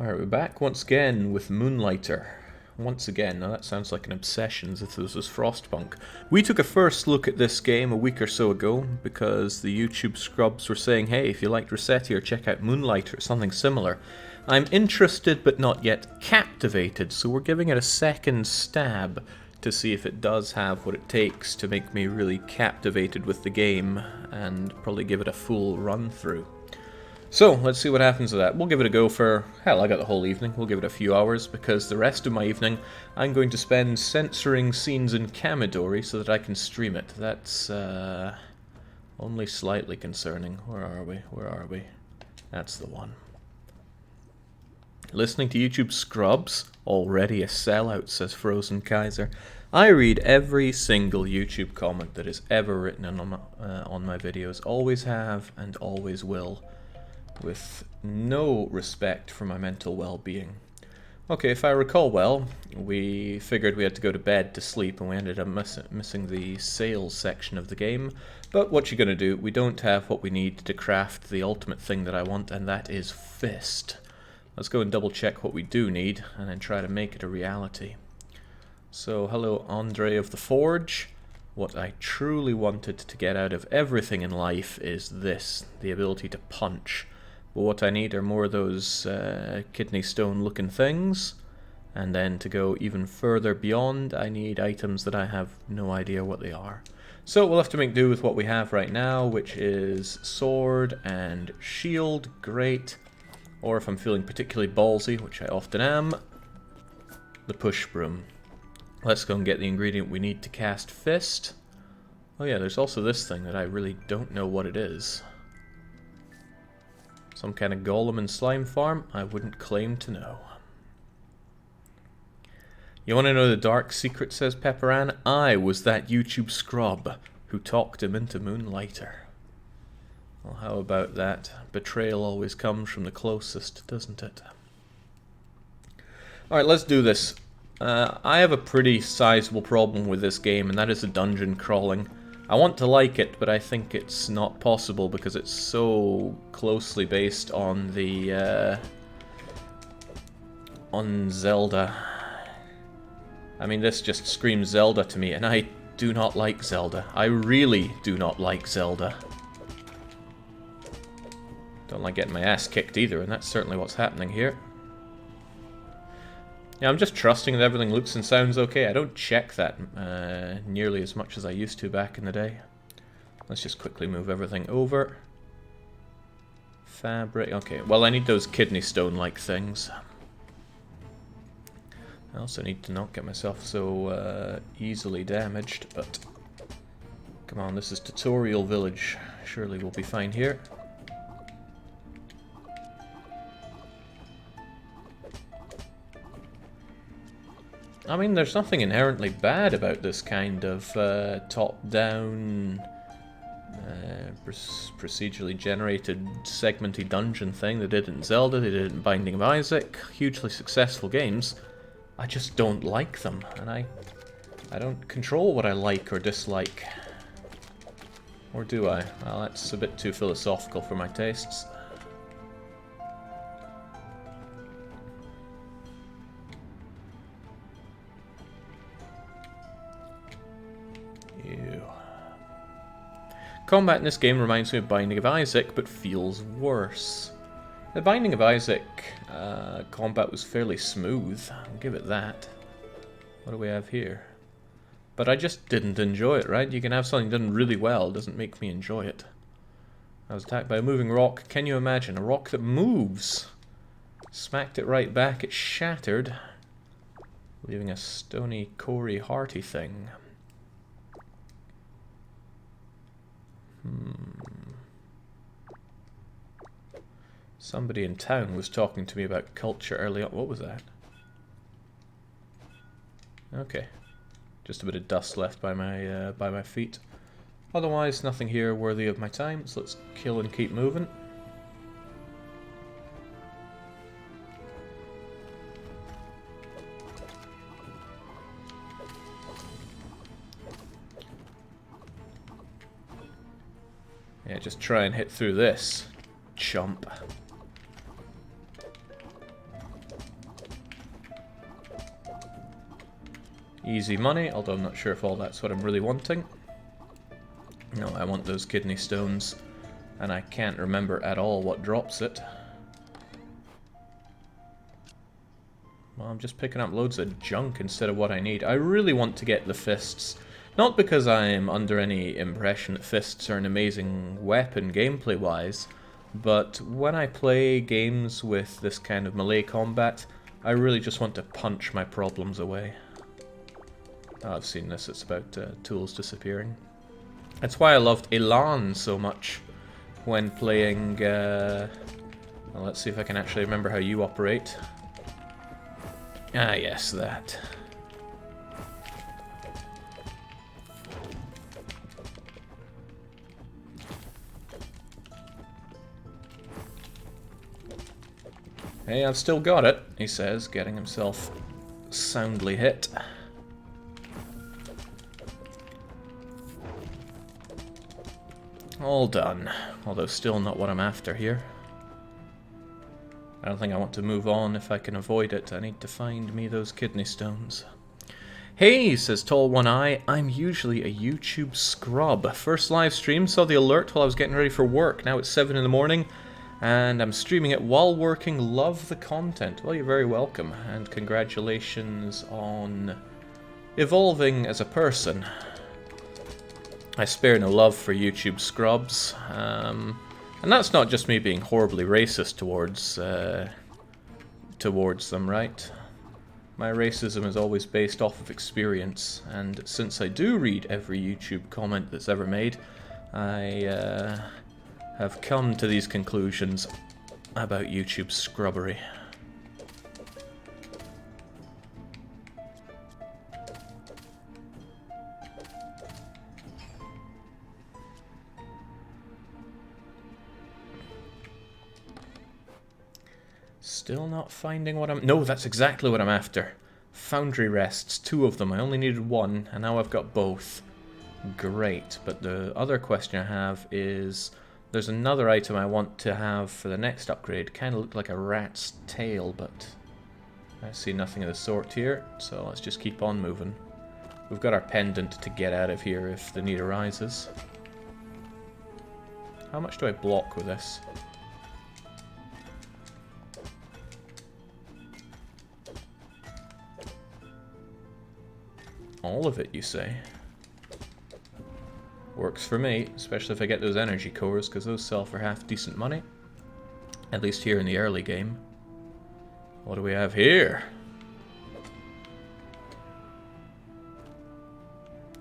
Alright, we're back once again with Moonlighter. Once again, now that sounds like an obsession as if this was Frostpunk. We took a first look at this game a week or so ago because the YouTube scrubs were saying, hey, if you liked Rossetti or check out Moonlighter or something similar. I'm interested but not yet captivated, so we're giving it a second stab to see if it does have what it takes to make me really captivated with the game and probably give it a full run through. So, let's see what happens with that. We'll give it a go for, hell, I got the whole evening. We'll give it a few hours, because the rest of my evening I'm going to spend censoring scenes in Kamidori so that I can stream it. That's, only slightly concerning. Where are we? Where are we? That's the one. Listening to YouTube scrubs? Already a sellout, says Frozen Kaiser. I read every single YouTube comment that is ever written on my videos. Always have, and always will. With no respect for my mental well-being. Okay, if I recall well, we figured we had to go to bed to sleep and we ended up missing the sales section of the game. But what you gonna do? We don't have what we need to craft the ultimate thing that I want, and that is Fist. Let's go and double check what we do need and then try to make it a reality. So, hello Andre of the Forge. What I truly wanted to get out of everything in life is this, the ability to punch. But what I need are more of those kidney stone looking things, and then to go even further beyond I need items that I have no idea what they are. So we'll have to make do with what we have right now, which is sword and shield, great. Or if I'm feeling particularly ballsy, which I often am, the push broom. Let's go and get the ingredient we need to cast Fist. Oh yeah, there's also this thing that I really don't know what it is. Some kind of golem and slime farm? I wouldn't claim to know. You want to know the dark secret, says Pepperan? I was that YouTube scrub who talked him into Moonlighter. Well, how about that? Betrayal always comes from the closest, doesn't it? Alright, let's do this. I have a pretty sizable problem with this game, and that is the dungeon crawling. I want to like it, but I think it's not possible because it's so closely based on the, on Zelda. I mean, this just screams Zelda to me, and I do not like Zelda. I really do not like Zelda. Don't like getting my ass kicked either, and that's certainly what's happening here. Yeah, I'm just trusting that everything looks and sounds okay. I don't check that nearly as much as I used to back in the day. Let's just quickly move everything over. Fabric, okay. Well, I need those kidney stone-like things. I also need to not get myself so easily damaged, but... Come on, this is Tutorial Village. Surely we'll be fine here. I mean, there's nothing inherently bad about this kind of top-down, procedurally generated, segmenty dungeon thing. They did it in Zelda, they did it in Binding of Isaac. Hugely successful games. I just don't like them, and I don't control what I like or dislike. Or do I? Well, that's a bit too philosophical for my tastes. Combat in this game reminds me of Binding of Isaac, but feels worse. The Binding of Isaac combat was fairly smooth, I'll give it that. What do we have here? But I just didn't enjoy it, right? You can have something done really well, it doesn't make me enjoy it. I was attacked by a moving rock. Can you imagine? A rock that moves! Smacked it right back, it shattered, leaving a stony, corey, hearty thing. Somebody in town was talking to me about culture early on. What was that? Okay. Just a bit of dust left by my feet. Otherwise, nothing here worthy of my time, so let's kill and keep moving. Yeah, just try and hit through this, chump. Easy money, although I'm not sure if all that's what I'm really wanting. No, I want those kidney stones, and I can't remember at all what drops it. Well, I'm just picking up loads of junk instead of what I need. I really want to get the fists. Not because I'm under any impression that fists are an amazing weapon gameplay-wise, but when I play games with this kind of melee combat, I really just want to punch my problems away. Oh, I've seen this, it's about tools disappearing. That's why I loved Elan so much when playing... well, let's see if I can actually remember how you operate. Ah, yes, that. Hey, I've still got it, he says, getting himself soundly hit. All done, although still not what I'm after here. I don't think I want to move on if I can avoid it. I need to find me those kidney stones. Hey, says Tall One Eye, I'm usually a YouTube scrub. First live stream, saw the alert while I was getting ready for work. Now it's 7 in the morning, and I'm streaming it while working. Love the content. Well, you're very welcome, and congratulations on evolving as a person. I spare no love for YouTube scrubs, and that's not just me being horribly racist towards them, right? My racism is always based off of experience, and since I do read every YouTube comment that's ever made, I have come to these conclusions about YouTube scrubbery. Still not finding what I'm... No, that's exactly what I'm after. Foundry rests, 2 of them. I only needed 1, and now I've got both. Great, but the other question I have is... There's another item I want to have for the next upgrade. Kind of looked like a rat's tail, but... I see nothing of the sort here, so let's just keep on moving. We've got our pendant to get out of here if the need arises. How much do I block with this? All of it, you say? Works for me, especially if I get those energy cores, because those sell for half decent money. At least here in the early game. What do we have here?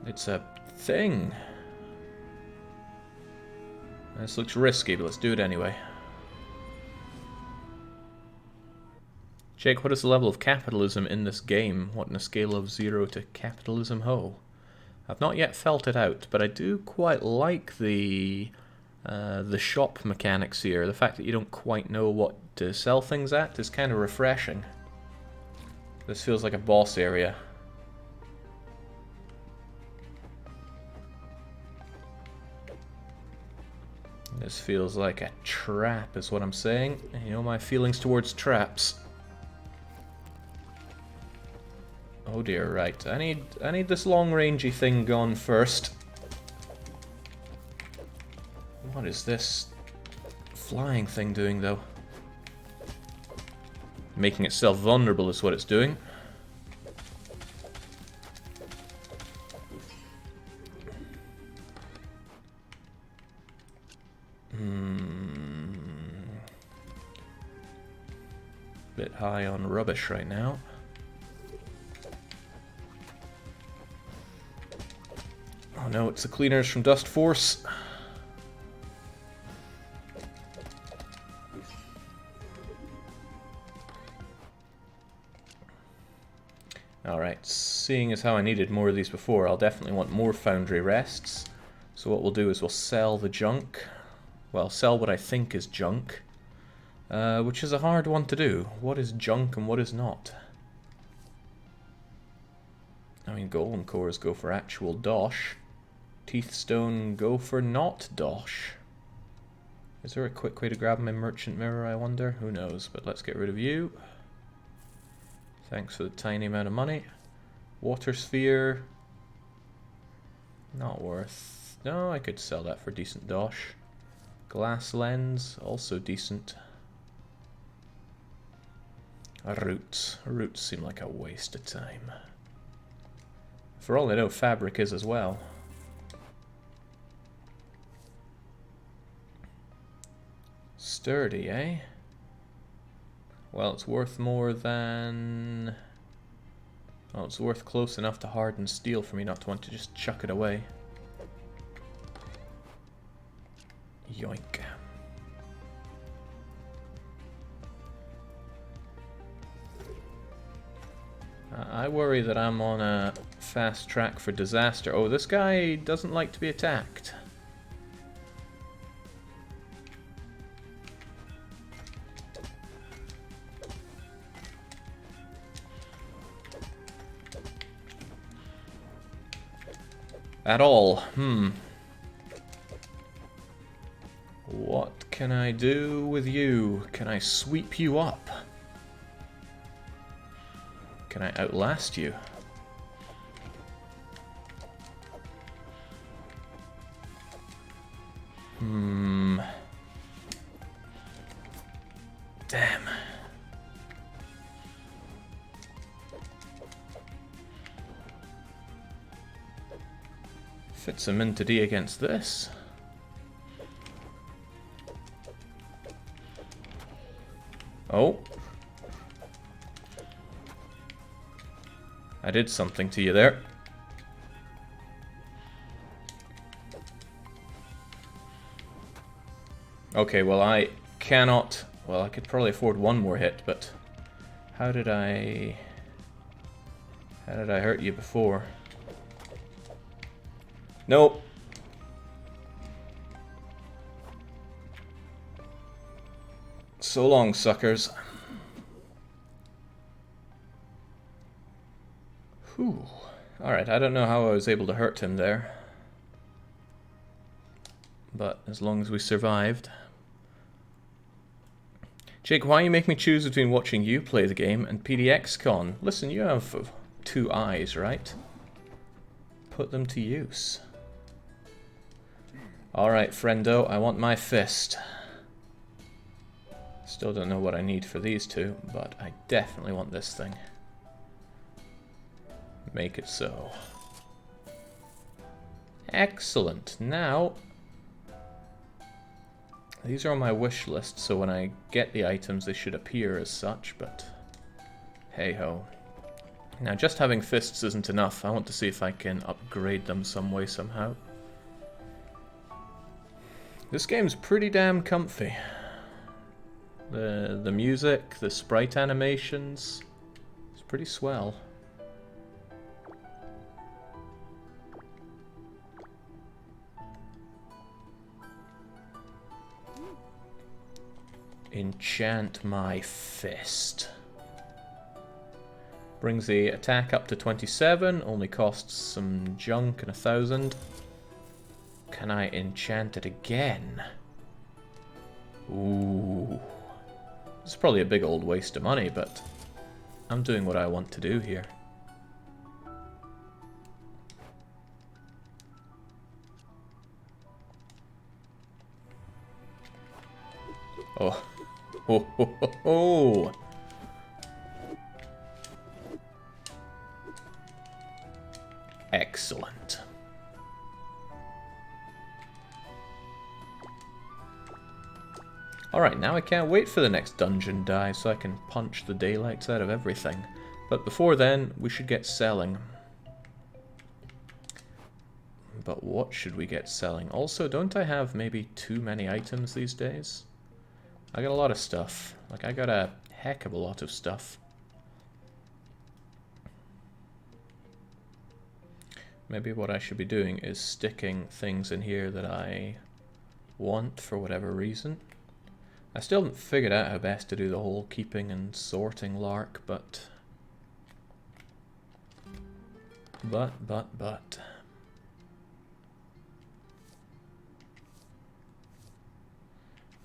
It's a thing. This looks risky, but let's do it anyway. Jake, what is the level of capitalism in this game? What, on a scale of 0 to capitalism ho? I've not yet felt it out, but I do quite like the shop mechanics here. The fact that you don't quite know what to sell things at is kind of refreshing. This feels like a boss area. This feels like a trap is what I'm saying. You know my feelings towards traps. Oh dear, right. I need this long-rangey thing gone first. What is this flying thing doing, though? Making itself vulnerable is what it's doing. Bit high on rubbish right now. Oh no, it's the cleaners from Dust Force. Alright, seeing as how I needed more of these before, I'll definitely want more foundry rests. So what we'll do is we'll sell the junk. Well, sell what I think is junk. Which is a hard one to do. What is junk and what is not? I mean, golem cores go for actual dosh. Teethstone go for not dosh. Is there a quick way to grab my merchant mirror, I wonder? Who knows, but let's get rid of you. Thanks for the tiny amount of money. Water sphere. Not worth... No, I could sell that for decent dosh. Glass lens, also decent. Roots. Roots seem like a waste of time. For all I know, fabric is as well. Sturdy, eh? Well, it's worth more than... Well, it's worth close enough to hardened steel for me not to want to just chuck it away. Yoink. I worry that I'm on a fast track for disaster. Oh, this guy doesn't like to be attacked. At all. What can I do with you? Can I sweep you up? Can I outlast you? Damn. Fits him into D against this. Oh. I did something to you there. Okay, well I cannot... Well, I could probably afford one more hit, but... How did I hurt you before? Nope. So long, suckers. Whew. Alright, I don't know how I was able to hurt him there. But as long as we survived. Jake, why you make me choose between watching you play the game and PDXCon? Listen, you have 2 eyes, right? Put them to use. Alright, friendo, I want my fist. Still don't know what I need for these two, but I definitely want this thing. Make it so. Excellent. Now, these are on my wish list, so when I get the items they should appear as such, but hey-ho. Now, just having fists isn't enough. I want to see if I can upgrade them some way, somehow. This game's pretty damn comfy. The music, the sprite animations, it's pretty swell. Enchant my fist. Brings the attack up to 27, only costs some junk and 1,000. Can I enchant it again? Ooh. It's probably a big old waste of money, but I'm doing what I want to do here. Oh. Ho, ho, ho, ho. Excellent. Alright, now I can't wait for the next dungeon dive so I can punch the daylights out of everything. But before then, we should get selling. But what should we get selling? Also, don't I have maybe too many items these days? I got a lot of stuff. Like, I got a heck of a lot of stuff. Maybe what I should be doing is sticking things in here that I want for whatever reason. I still haven't figured out how best to do the whole keeping and sorting lark, but...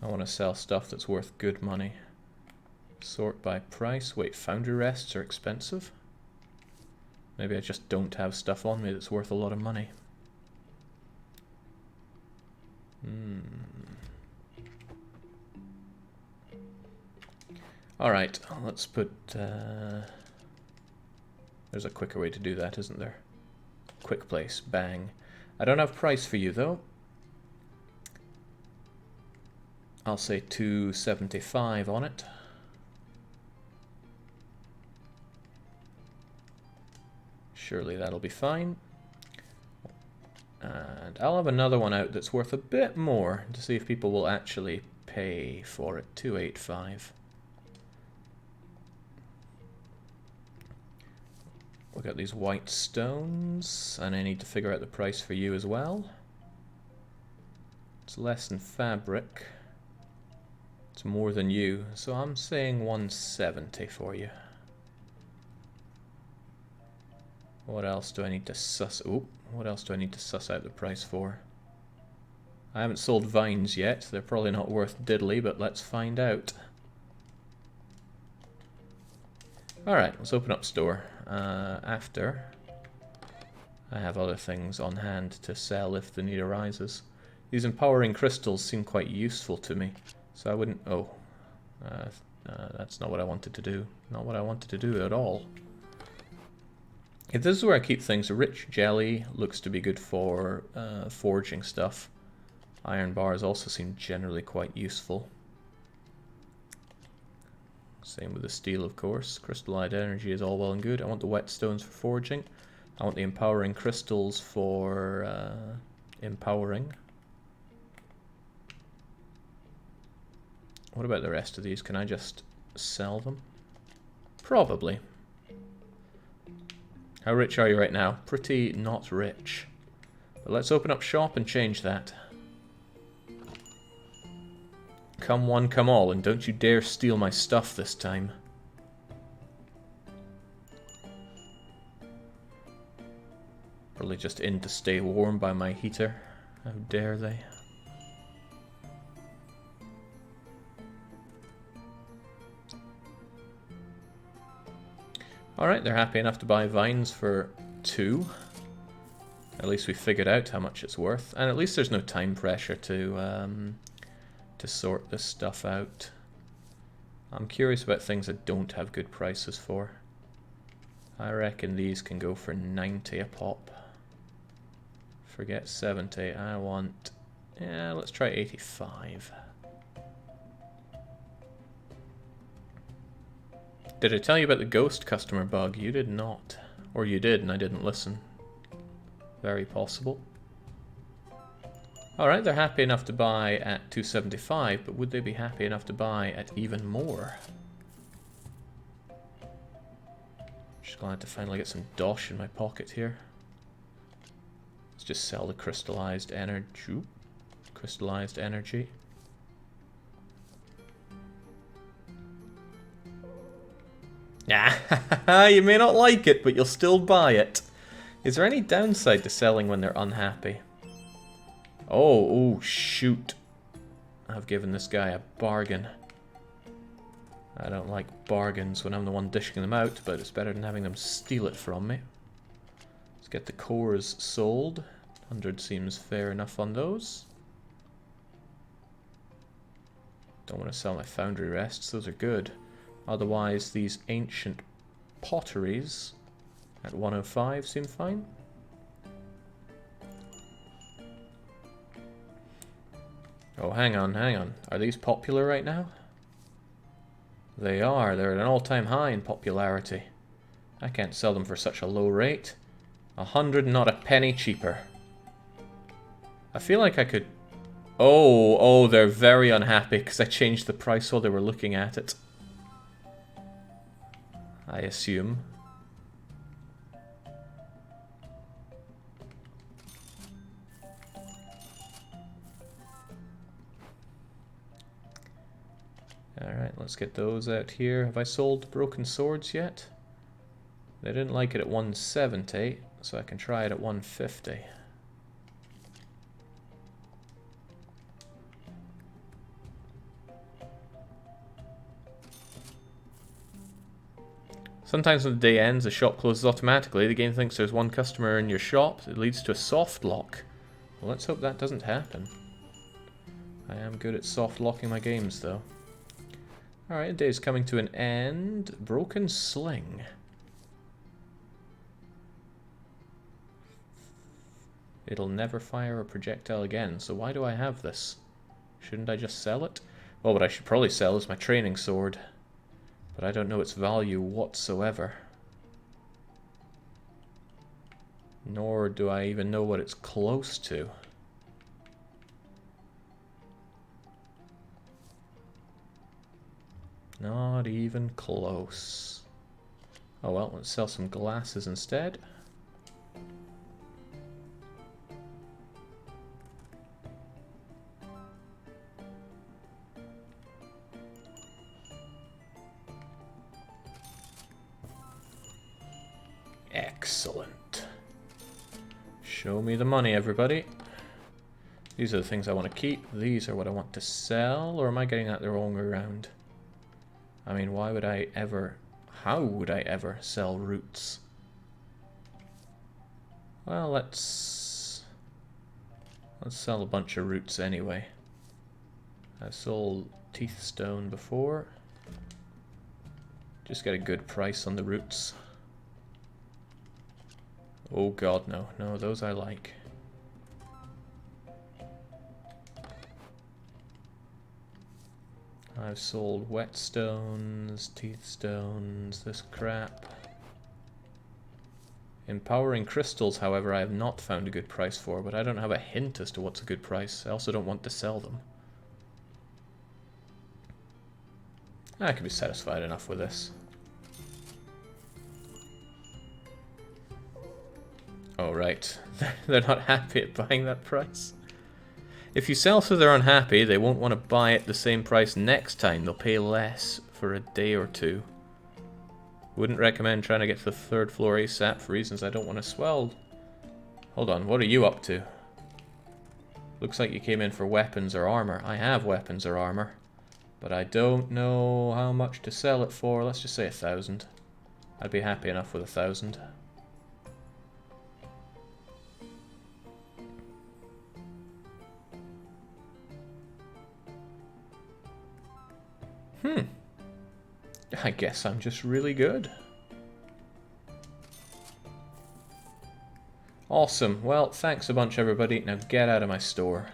I want to sell stuff that's worth good money. Sort by price. Wait, foundry rests are expensive? Maybe I just don't have stuff on me that's worth a lot of money. Alright, let's put... there's a quicker way to do that, isn't there? Quick place, bang. I don't have price for you, though. I'll say 275 on it. Surely that'll be fine. And I'll have another one out that's worth a bit more to see if people will actually pay for it. 285. We've got these white stones, and I need to figure out the price for you as well. It's less than fabric. It's more than you, so I'm saying 170 for you. What else do I need to suss? Ooh, what else do I need to suss out the price for? I haven't sold vines yet. They're probably not worth diddly, but let's find out. Alright, let's open up store. After I have other things on hand to sell if the need arises. These empowering crystals seem quite useful to me, so I wouldn't... Oh, that's not what I wanted to do. Not what I wanted to do at all. If this is where I keep things, a rich jelly looks to be good for forging stuff. Iron bars also seem generally quite useful. Same with the steel, of course. Crystallized energy is all well and good. I want the whetstones for forging. I want the empowering crystals for empowering. What about the rest of these? Can I just sell them? Probably. How rich are you right now? Pretty not rich. But let's open up shop and change that. Come one, come all, and don't you dare steal my stuff this time. Probably just in to stay warm by my heater. How dare they? Alright, they're happy enough to buy vines for 2. At least we figured out how much it's worth. And at least there's no time pressure to sort this stuff out. I'm curious about things I don't have good prices for. I reckon these can go for 90 a pop. Forget 70. I want... yeah, let's try 85. Did I tell you about the ghost customer bug? You did not. Or you did and I didn't listen. Very possible. Alright, they're happy enough to buy at 275, but would they be happy enough to buy at even more? Just glad to finally get some dosh in my pocket here. Let's just sell the crystallized energy. Crystallized energy. Ah, you may not like it, but you'll still buy it. Is there any downside to selling when they're unhappy? Oh, shoot. I've given this guy a bargain. I don't like bargains when I'm the one dishing them out, but it's better than having them steal it from me. Let's get the cores sold. 100 seems fair enough on those. Don't want to sell my foundry rests, those are good. Otherwise, these ancient potteries at 105 seem fine. Oh, hang on. Are these popular right now? They are. They're at an all-time high in popularity. I can't sell them for such a low rate. 100, not a penny cheaper. I feel like I could... Oh, they're very unhappy because I changed the price while they were looking at it. I assume. Alright, let's get those out here. Have I sold broken swords yet? They didn't like it at 170, so I can try it at 150. Sometimes when the day ends, the shop closes automatically. The game thinks there's one customer in your shop. It leads to a soft lock. Well, let's hope that doesn't happen. I am good at soft locking my games, though. Alright, the day's coming to an end. Broken sling. It'll never fire a projectile again, so why do I have this? Shouldn't I just sell it? Well, what I should probably sell is my training sword. But I don't know its value whatsoever. Nor do I even know what it's close to. Not even close. Oh well, let's sell some glasses instead. Excellent. Show me the money, everybody. These are the things I want to keep. These are what I want to sell. Or am I getting that the wrong way around? I mean, why would I ever... How would I ever sell roots? Well, let's sell a bunch of roots anyway. I've sold teeth stone before. Just get a good price on the roots. Oh god, no. No, those I like. I've sold whetstones, teeth stones, this crap. Empowering crystals, however, I have not found a good price for, but I don't have a hint as to what's a good price. I also don't want to sell them. I can be satisfied enough with this. Oh, right. They're not happy at buying that price. If you sell so they're unhappy, they won't want to buy at the same price next time. They'll pay less for a day or two. Wouldn't recommend trying to get to the 3rd floor ASAP for reasons I don't want to swell. Hold on, what are you up to? Looks like you came in for weapons or armor. I have weapons or armor, but I don't know how much to sell it for. Let's just say 1,000. I'd be happy enough with 1,000. I guess I'm just really good. Awesome. Well, thanks a bunch, everybody. Now get out of my store.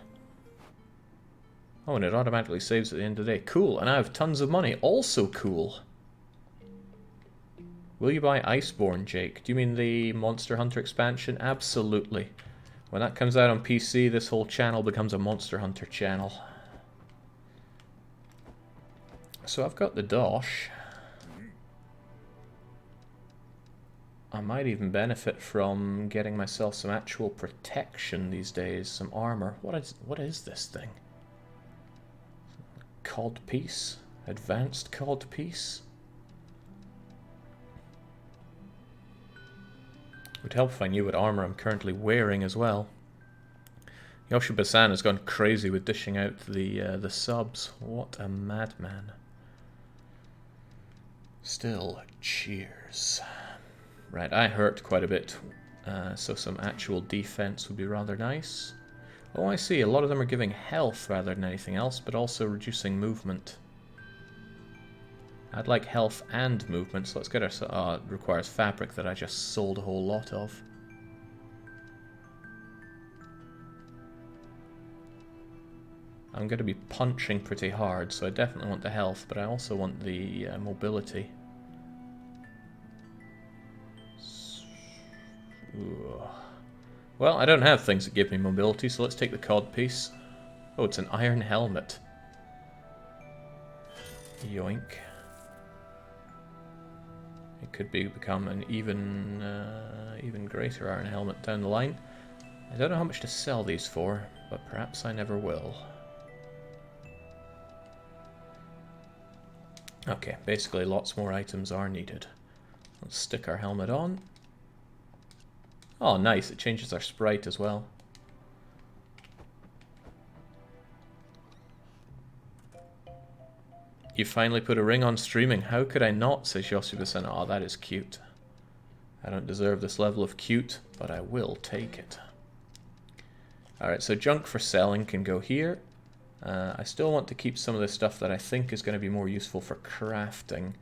Oh, and it automatically saves at the end of the day. Cool. And I have tons of money. Also cool. Will you buy Iceborne, Jake? Do you mean the Monster Hunter expansion? Absolutely. When that comes out on PC, this whole channel becomes a Monster Hunter channel. So I've got the dosh. I might even benefit from getting myself some actual protection these days, some armor. What is this thing? Codpiece? Advanced codpiece? Would help if I knew what armor I'm currently wearing as well. Yoshiba-san has gone crazy with dishing out the subs. What a madman. Still, cheers. Right, I hurt quite a bit, so some actual defense would be rather nice. Oh, I see, a lot of them are giving health rather than anything else, but also reducing movement. I'd like health and movement, so let's get our... it requires fabric that I just sold a whole lot of. I'm going to be punching pretty hard, so I definitely want the health, but I also want the mobility. Ooh. Well, I don't have things that give me mobility, so let's take the codpiece. Oh, it's an iron helmet. Yoink. It could become an even greater iron helmet down the line. I don't know how much to sell these for, but perhaps I never will. Okay, basically lots more items are needed. Let's stick our helmet on. Oh, nice. It changes our sprite as well. You finally put a ring on streaming. How could I not, says Yoshiba-san. Oh, that is cute. I don't deserve this level of cute, but I will take it. Alright, so junk for selling can go here. I still want to keep some of the stuff that I think is going to be more useful for crafting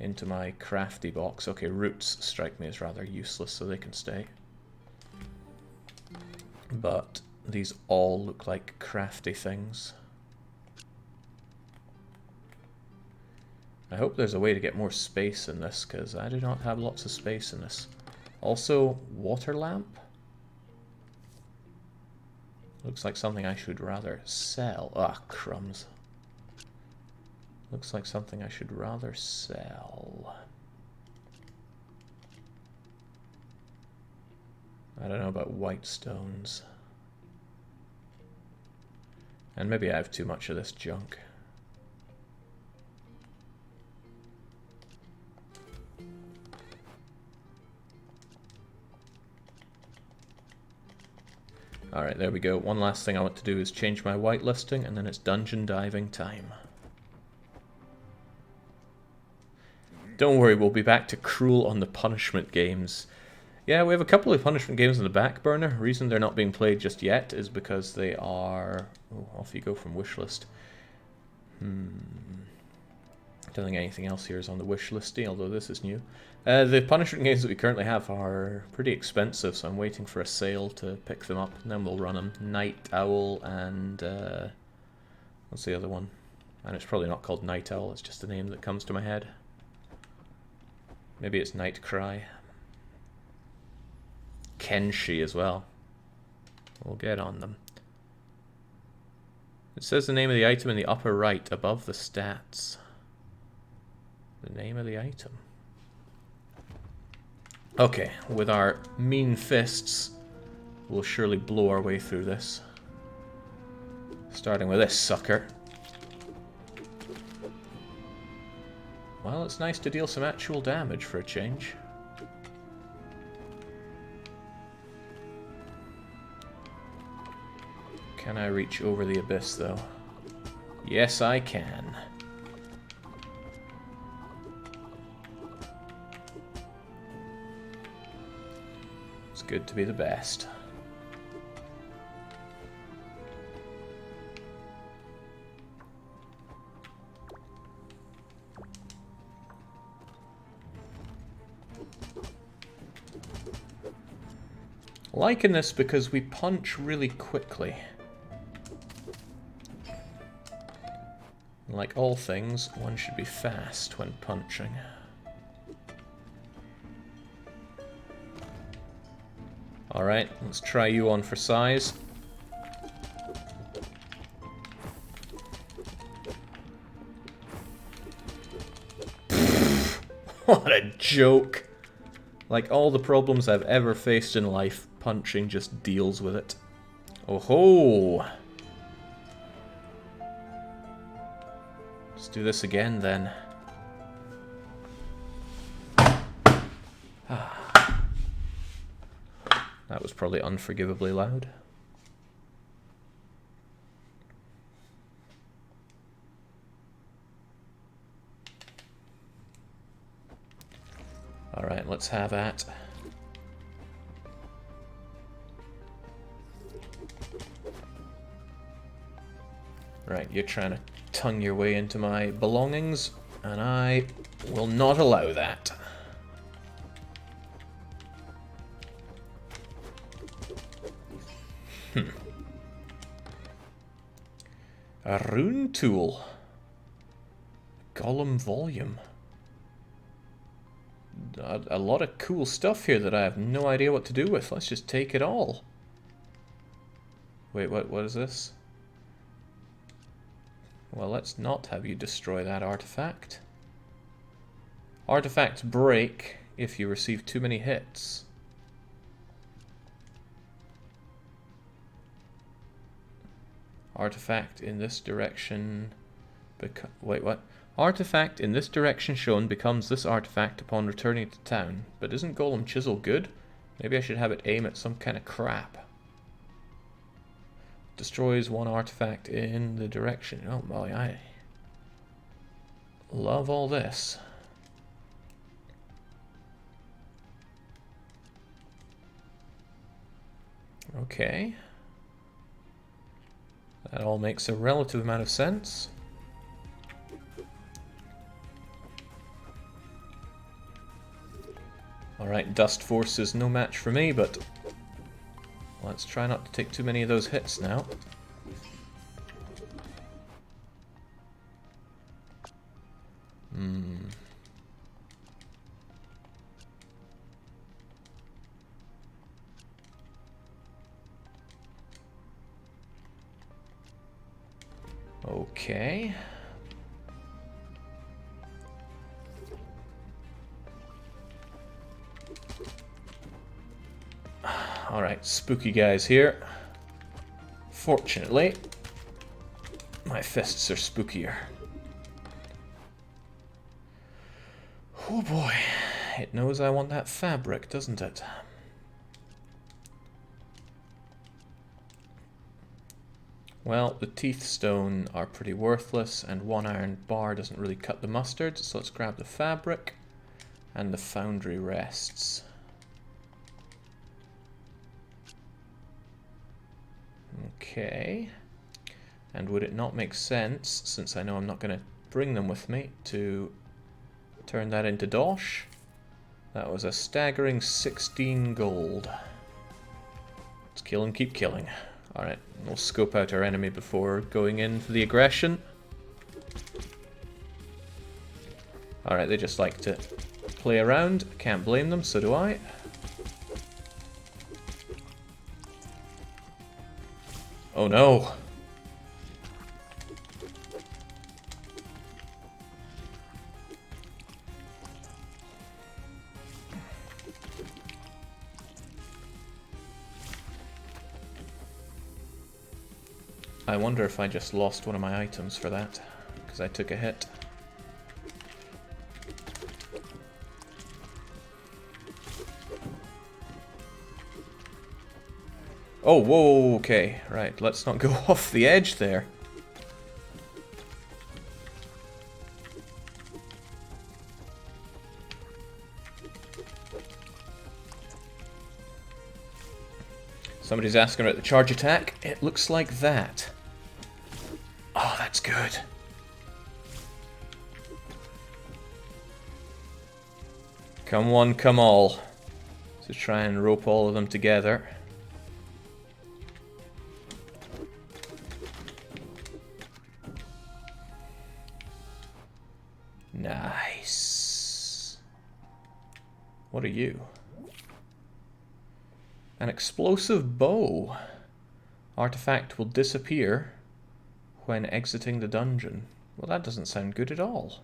into my crafty box. Okay, roots strike me as rather useless, so they can stay. But these all look like crafty things. I hope there's a way to get more space in this, because I do not have lots of space in this. Also, water lamp? Looks like something I should rather sell. Ah, crumbs. Looks like something I should rather sell. I don't know about white stones. And maybe I have too much of this junk. Alright, there we go. One last thing I want to do is change my whitelisting, and then it's dungeon diving time. Don't worry, we'll be back to Cruel on the Punishment games. Yeah, we have a couple of punishment games in the back burner. The reason they're not being played just yet is because they are... Oh, off you go from wishlist. Don't think anything else here is on the wish listy, although this is new. The punishment games that we currently have are pretty expensive, so I'm waiting for a sale to pick them up, and then we'll run them. Night Owl and... what's the other one? And it's probably not called Night Owl, it's just a name that comes to my head. Maybe it's Night Cry. Kenshi as well. We'll get on them. It says the name of the item in the upper right, above the stats. The name of the item. Okay, with our mean fists, we'll surely blow our way through this. Starting with this sucker. Well, it's nice to deal some actual damage for a change. Can I reach over the abyss, though? Yes, I can. It's good to be the best. Liking this because we punch really quickly. Like all things, one should be fast when punching. Alright, let's try you on for size. What a joke! Like all the problems I've ever faced in life, punching just deals with it. Oh ho! Let's do this again then. That was probably unforgivably loud. Alright, let's have at. Right, you're trying to tongue your way into my belongings, and I will not allow that. A rune tool. Golem volume. A lot of cool stuff here that I have no idea what to do with. Let's just take it all. Wait, what is this? Well, let's not have you destroy that artifact. Artifacts break if you receive too many hits. Artifact in this direction... Wait, what? Artifact in this direction shown becomes this artifact upon returning to town. But isn't Golem Chisel good? Maybe I should have it aim at some kind of crap. Destroys one artifact in the direction. Oh my, love all this. Okay. That all makes a relative amount of sense. Alright, Dust Force is no match for me, but let's try not to take too many of those hits now. Okay. Alright, spooky guys here. Fortunately, my fists are spookier. Oh boy, it knows I want that fabric, doesn't it? Well, the teeth stone are pretty worthless, and one iron bar doesn't really cut the mustard, so let's grab the fabric and the foundry rests. Okay. And would it not make sense, since I know I'm not going to bring them with me, to turn that into dosh? That was a staggering 16 gold. Let's kill and keep killing. Alright, we'll scope out our enemy before going in for the aggression. Alright, they just like to play around. Can't blame them, so do I. Oh no! I wonder if I just lost one of my items for that, because I took a hit. Oh, whoa, okay, right, let's not go off the edge there. Somebody's asking about the charge attack. It looks like that. Oh, that's good. Come one, come all. So try and rope all of them together. Nice. What are you? An explosive bow. Artifact will disappear when exiting the dungeon. Well, that doesn't sound good at all.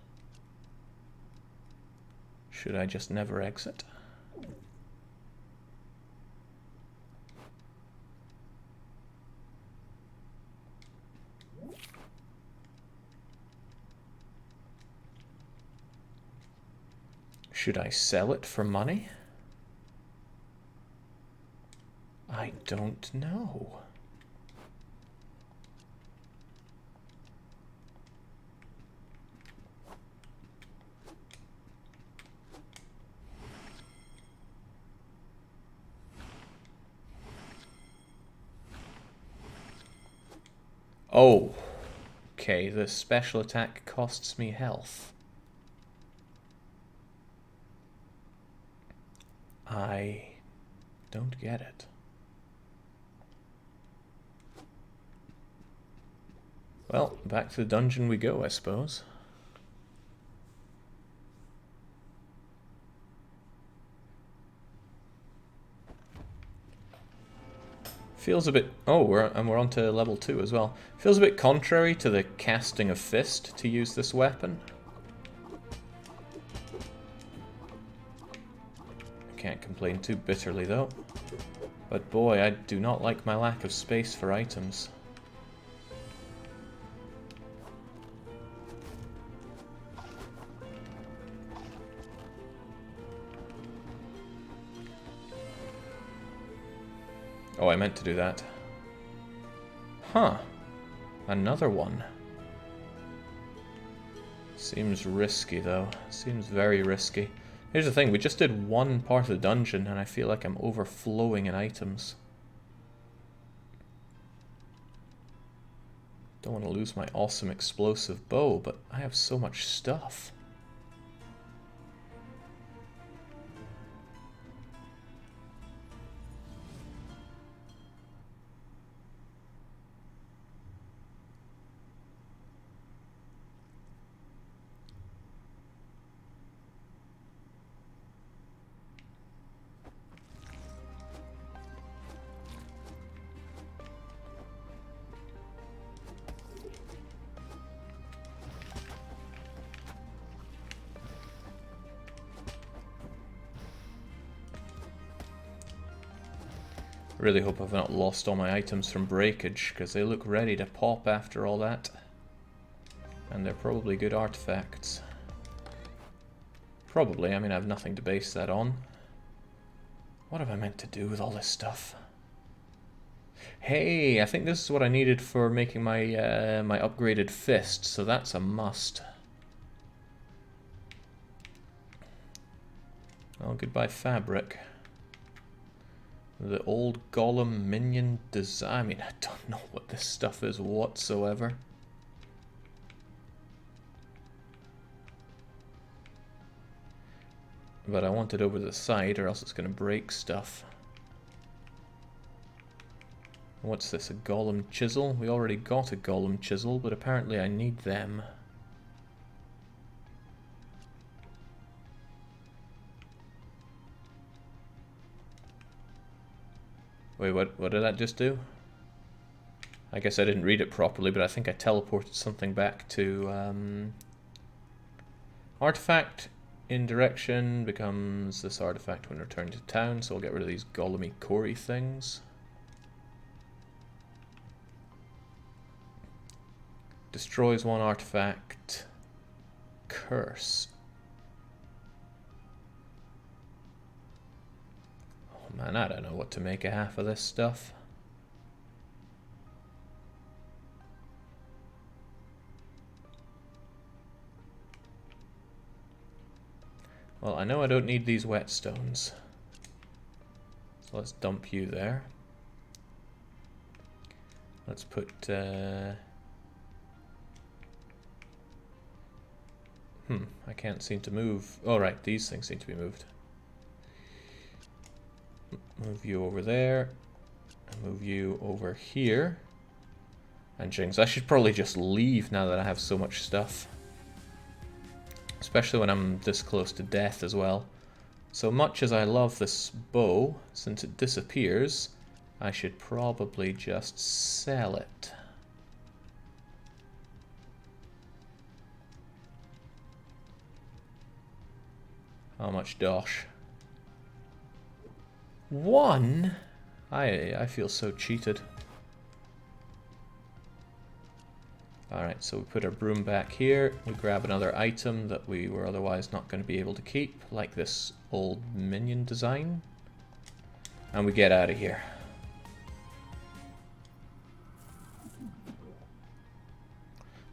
Should I just never exit? Should I sell it for money? I don't know. Oh, okay, the special attack costs me health. I don't get it. Well, back to the dungeon we go, I suppose. Feels a bit... Oh, we're on to level 2 as well. Feels a bit contrary to the casting of fist to use this weapon. Can't complain too bitterly, though. But boy, I do not like my lack of space for items. Oh, I meant to do that. Huh. Another one. Seems risky though. Seems very risky. Here's the thing, we just did one part of the dungeon and I feel like I'm overflowing in items. Don't want to lose my awesome explosive bow, but I have so much stuff. Really hope I've not lost all my items from breakage, because they look ready to pop after all that. And they're probably good artifacts. Probably, I mean I have nothing to base that on. What have I meant to do with all this stuff? Hey, I think this is what I needed for making my my upgraded fist, so that's a must. Oh, goodbye fabric. The old golem minion design. I mean, I don't know what this stuff is whatsoever. But I want it over the side or else it's going to break stuff. What's this, a golem chisel? We already got a golem chisel, but apparently I need them. Wait, what did that just do? I guess I didn't read it properly, but I think I teleported something back to... Artifact in direction becomes this artifact when returned to town, so I'll get rid of these golemy core things. Destroys one artifact. Curse. Oh man, I don't know what to make of half of this stuff. Well, I know I don't need these whetstones. So let's dump you there. Let's put... I can't seem to move. Oh, right, these things seem to be moved. Move you over there. And move you over here. And Jings, I should probably just leave now that I have so much stuff. Especially when I'm this close to death as well. So much as I love this bow, since it disappears, I should probably just sell it. How much dosh? 1? I feel so cheated. Alright, so we put our broom back here, we grab another item that we were otherwise not going to be able to keep, like this old minion design, and we get out of here.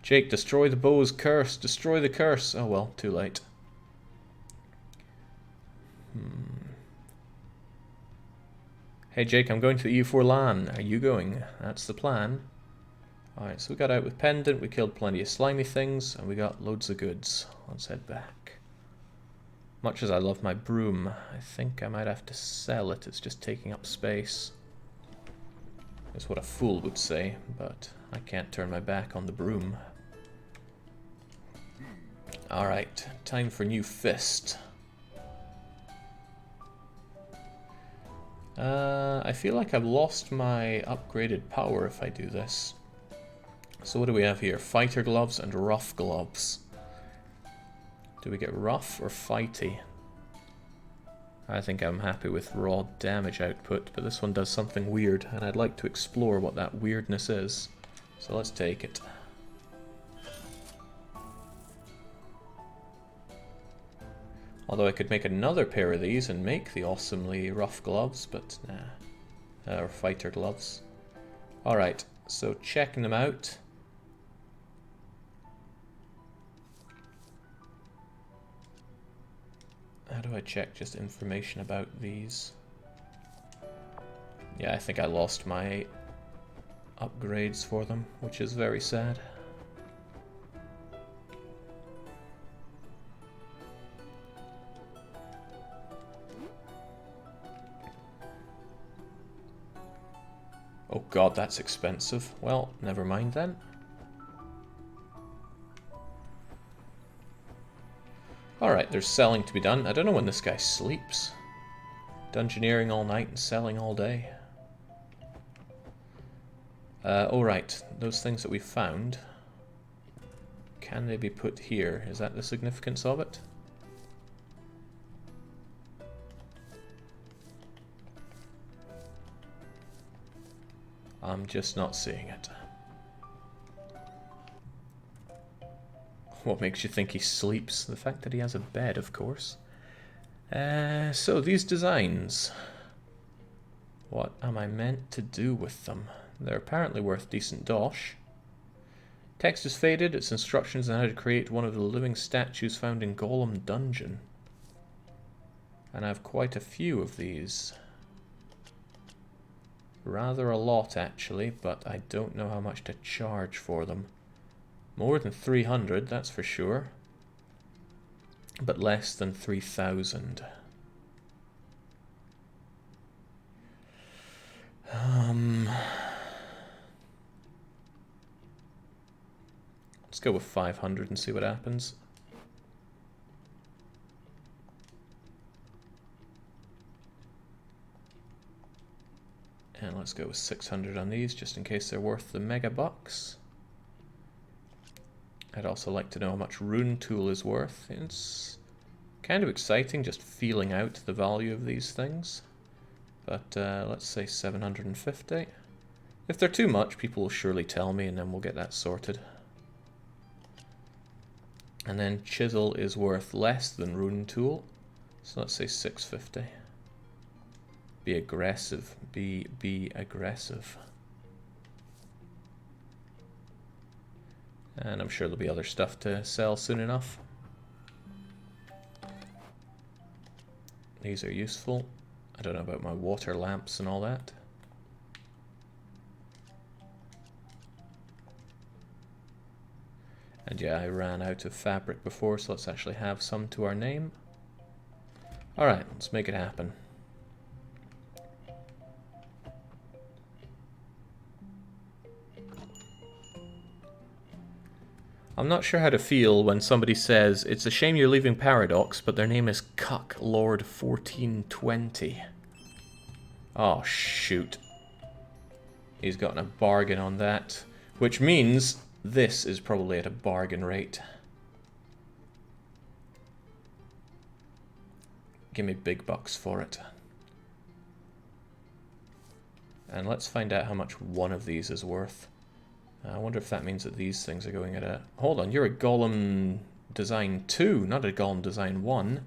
Jake, destroy the bow's curse, destroy the curse! Oh well, too late. Hey Jake, I'm going to the E4 LAN, are you going? That's the plan. Alright, so we got out with Pendant, we killed plenty of slimy things, and we got loads of goods. Let's head back. Much as I love my broom, I think I might have to sell it, it's just taking up space. That's what a fool would say, but I can't turn my back on the broom. Alright, time for new fist. I feel like I've lost my upgraded power if I do this. So what do we have here? Fighter gloves and rough gloves. Do we get rough or fighty? I think I'm happy with raw damage output, but this one does something weird, and I'd like to explore what that weirdness is. So let's take it. Although I could make another pair of these and make the awesomely rough gloves, but nah. Or fighter gloves. Alright, so checking them out. do I check just information about these? Yeah, I think I lost my upgrades for them, which is very sad. Oh god, that's expensive. Well, never mind then. Alright, there's selling to be done. I don't know when this guy sleeps. Dungeoneering all night and selling all day. Alright, those things that we found. Can they be put here? Is that the significance of it? I'm just not seeing it. What makes you think he sleeps? The fact that he has a bed, of course. So these designs. What am I meant to do with them? They're apparently worth decent dosh. Text is faded. It's instructions on how to create one of the living statues found in Golem Dungeon. And I have quite a few of these. Rather a lot, actually, but I don't know how much to charge for them. More than 300, that's for sure. But less than 3,000. Let's go with 500 and see what happens. And let's go with 600 on these, just in case they're worth the mega bucks. I'd also like to know how much Rune Tool is worth. It's kind of exciting just feeling out the value of these things. But let's say 750. If they're too much, people will surely tell me and then we'll get that sorted. And then Chisel is worth less than Rune Tool. So let's say 650. Be aggressive. Be aggressive. And I'm sure there'll be other stuff to sell soon enough. These are useful. I don't know about my water lamps and all that. And yeah, I ran out of fabric before, so let's actually have some to our name. Alright, let's make it happen. I'm not sure how to feel when somebody says, it's a shame you're leaving Paradox, but their name is Cuck Lord 1420. Oh, shoot. He's gotten a bargain on that. Which means this is probably at a bargain rate. Give me big bucks for it. And let's find out how much one of these is worth. I wonder if that means that these things are going at a... Hold on, you're a Golem Design 2, not a Golem Design 1.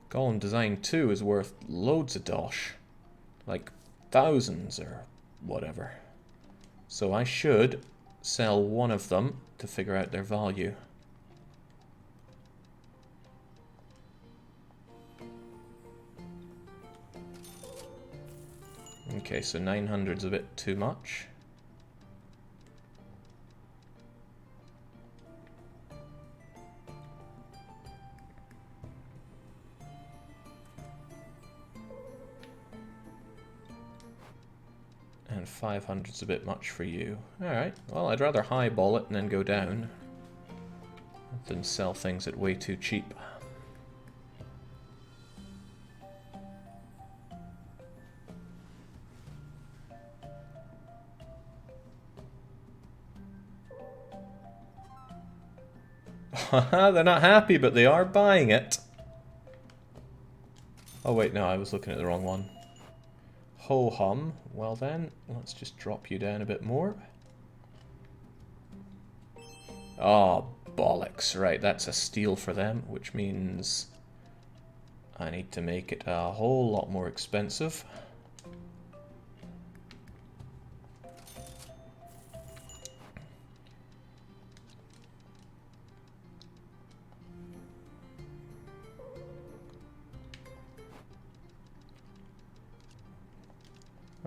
Golem Design 2 is worth loads of dosh. Like thousands or whatever. So I should sell one of them to figure out their value. Okay, so 900's a bit too much. And 500's a bit much for you. Alright, well, I'd rather highball it and then go down than sell things at way too cheap. They're not happy, but they are buying it. Oh wait, no, I was looking at the wrong one. Ho-hum. Well then, let's just drop you down a bit more. Oh, bollocks. Right, that's a steal for them, which means I need to make it a whole lot more expensive.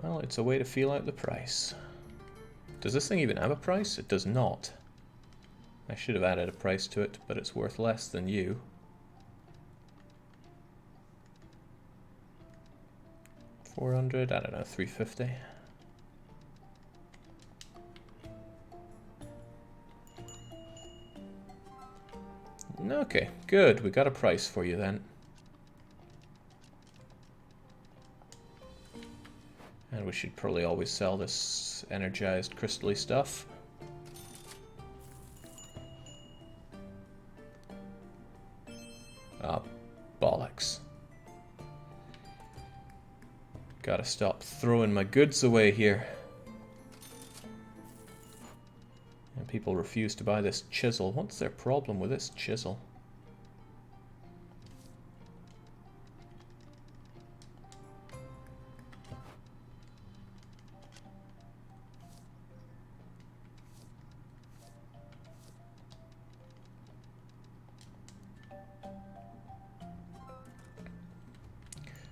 Well, it's a way to feel out the price. Does this thing even have a price? It does not. I should have added a price to it, but it's worth less than you. $400, I don't know, $350. Okay, good. We got a price for you then. And we should probably always sell this energized crystally stuff. Ah, bollocks. Gotta stop throwing my goods away here. And people refuse to buy this chisel. What's their problem with this chisel?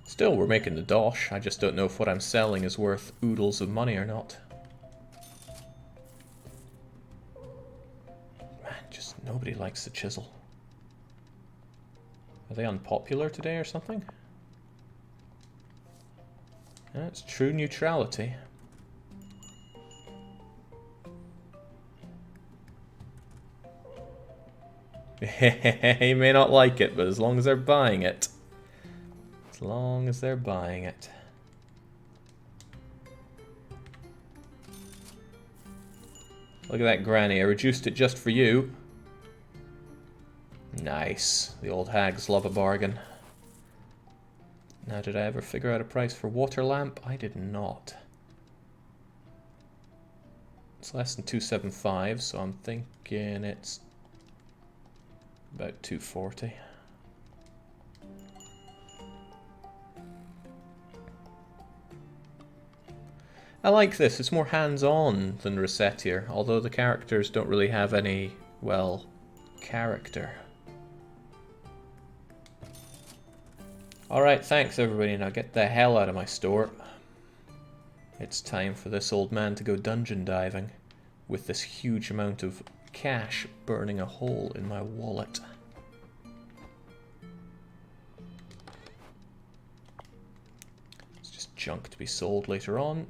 Still, we're making the dosh. I just don't know if what I'm selling is worth oodles of money or not. Man, just nobody likes the chisel. Are they unpopular today or something? Yeah, it's true neutrality. He may not like it, but as long as they're buying it. As long as they're buying it. Look at that granny, I reduced it just for you. Nice. The old hags love a bargain. Now, did I ever figure out a price for water lamp? I did not. It's less than 275, so I'm thinking it's about 240. I like this. It's more hands-on than Resettier, although the characters don't really have any, well, character. Alright, thanks everybody. Now get the hell out of my store. It's time for this old man to go dungeon diving with this huge amount of cash burning a hole in my wallet. It's just junk to be sold later on.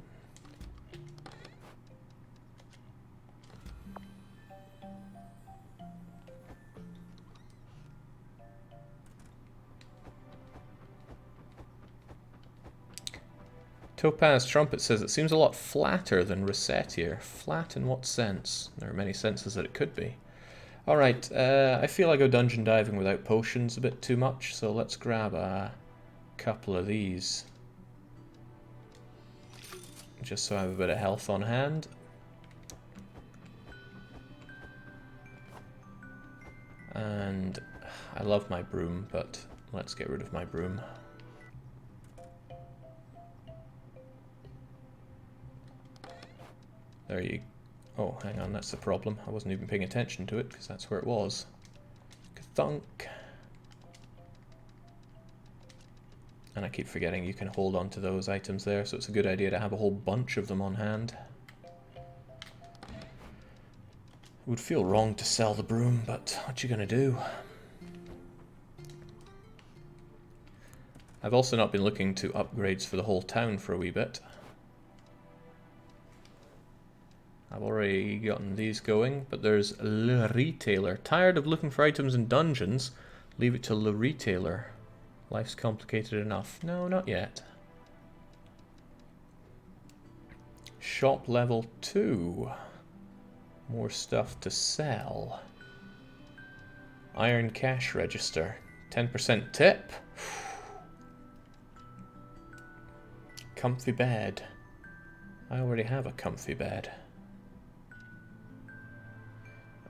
Topaz Trumpet says it seems a lot flatter than Resettier. Flat in what sense? There are many senses that it could be. Alright, I feel I go dungeon diving without potions a bit too much, so let's grab a couple of these. Just so I have a bit of health on hand. And I love my broom, but let's get rid of my broom. There you... Oh, hang on, that's the problem. I wasn't even paying attention to it, because that's where it was. Thunk. And I keep forgetting you can hold on to those items there, so it's a good idea to have a whole bunch of them on hand. It would feel wrong to sell the broom, but what you gonna do? I've also not been looking to upgrades for the whole town for a wee bit. I've already gotten these going, but there's Le Retailer. Tired of looking for items in dungeons? Leave it to Le Retailer. Life's complicated enough. No, not yet. Shop level 2. More stuff to sell. Iron cash register. 10% tip. Comfy bed. I already have a comfy bed.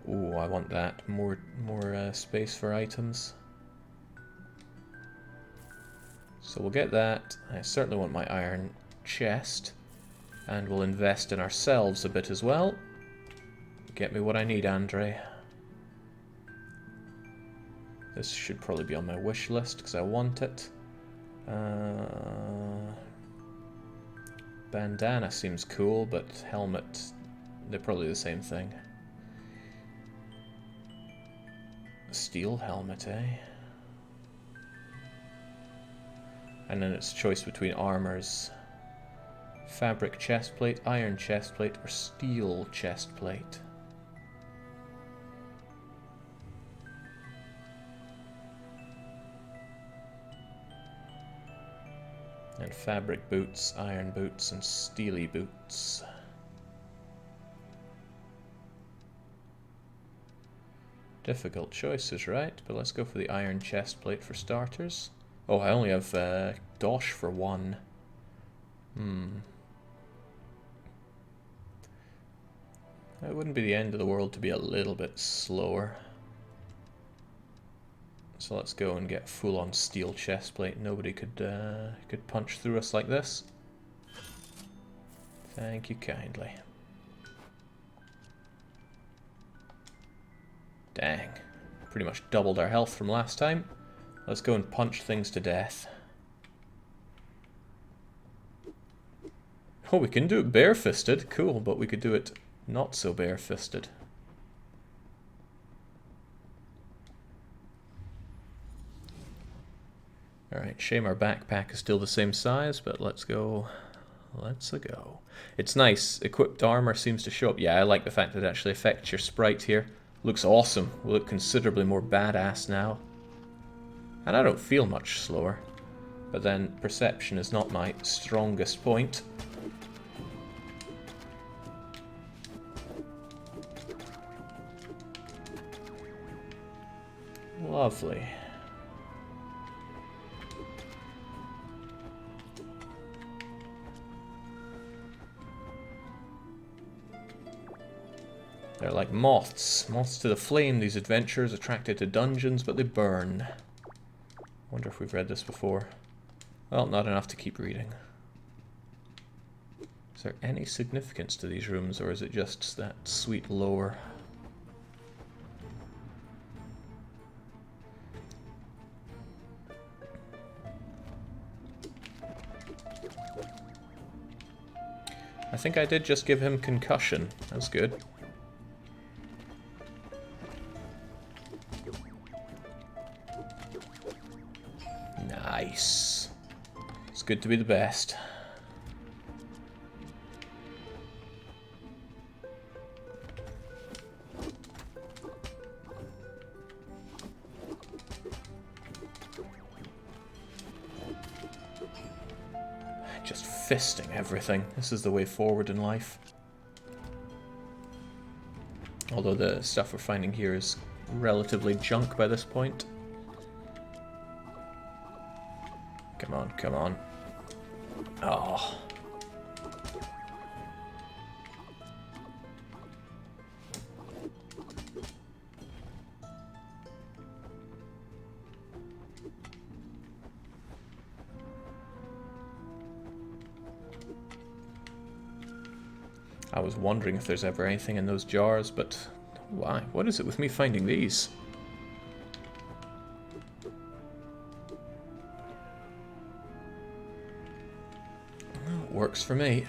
Ooh, I want that. More space for items. So we'll get that. I certainly want my iron chest. And we'll invest in ourselves a bit as well. Get me what I need, Andre. This should probably be on my wish list because I want it. Bandana seems cool, but helmet, they're probably the same thing. Steel helmet, eh? And then it's choice between armors. Fabric chestplate, iron chestplate, or steel chestplate. And fabric boots, iron boots, and steely boots. Difficult choices, right? But let's go for the iron chestplate for starters. Oh, I only have Dosh for one. It wouldn't be the end of the world to be a little bit slower. So let's go and get full-on steel chestplate. Nobody could punch through us like this. Thank you kindly. Dang. Pretty much doubled our health from last time. Let's go and punch things to death. Oh, we can do it bare-fisted. Cool, but we could do it not so bare-fisted. Alright, shame our backpack is still the same size, but let's go. Let's-a go. It's nice. Equipped armor seems to show up. Yeah, I like the fact that it actually affects your sprite here. Looks awesome. We look considerably more badass now. And I don't feel much slower. But then perception is not my strongest point. Lovely. They're like moths. Moths to the flame, these adventurers attracted to dungeons, but they burn. Wonder if we've read this before. Well, not enough to keep reading. Is there any significance to these rooms, or is it just that sweet lore? I think I did just give him concussion. That's good. Nice. It's good to be the best. Just fisting everything. This is the way forward in life. Although the stuff we're finding here is relatively junk by this point. Come on, come on. Oh. I was wondering if there's ever anything in those jars, but why? What is it with me finding these? Well, it works for me.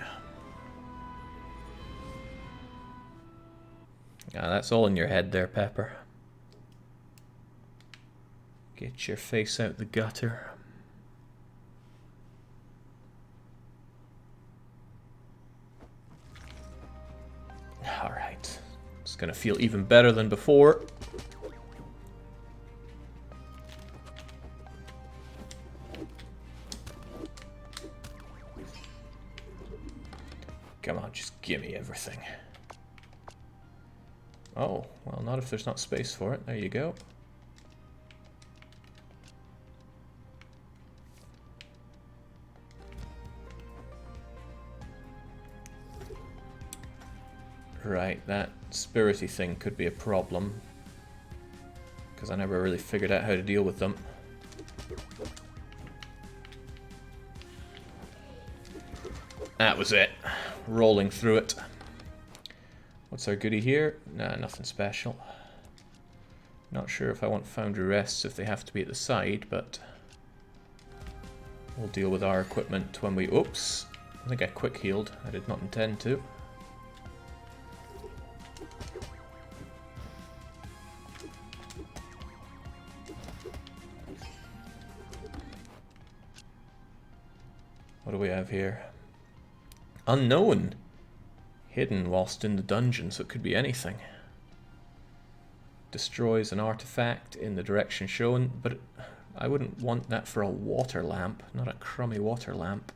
Ah, that's all in your head there, Pepper. Get your face out the gutter. Alright. It's gonna feel even better than before. Come on, just give me everything. Oh, well, not if there's not space for it. There you go. Right, that spirity thing could be a problem. Because I never really figured out how to deal with them. That was it. Rolling through it. What's our goodie here? Nah, nothing special. Not sure if I want foundry rests if they have to be at the side, but we'll deal with our equipment when we... Oops. I think I quick healed. I did not intend to. What do we have here? Unknown. Hidden whilst in the dungeon, so it could be anything. Destroys an artifact in the direction shown, but I wouldn't want that for a water lamp, not a crummy water lamp.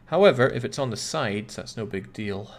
However, if it's on the sides, that's no big deal.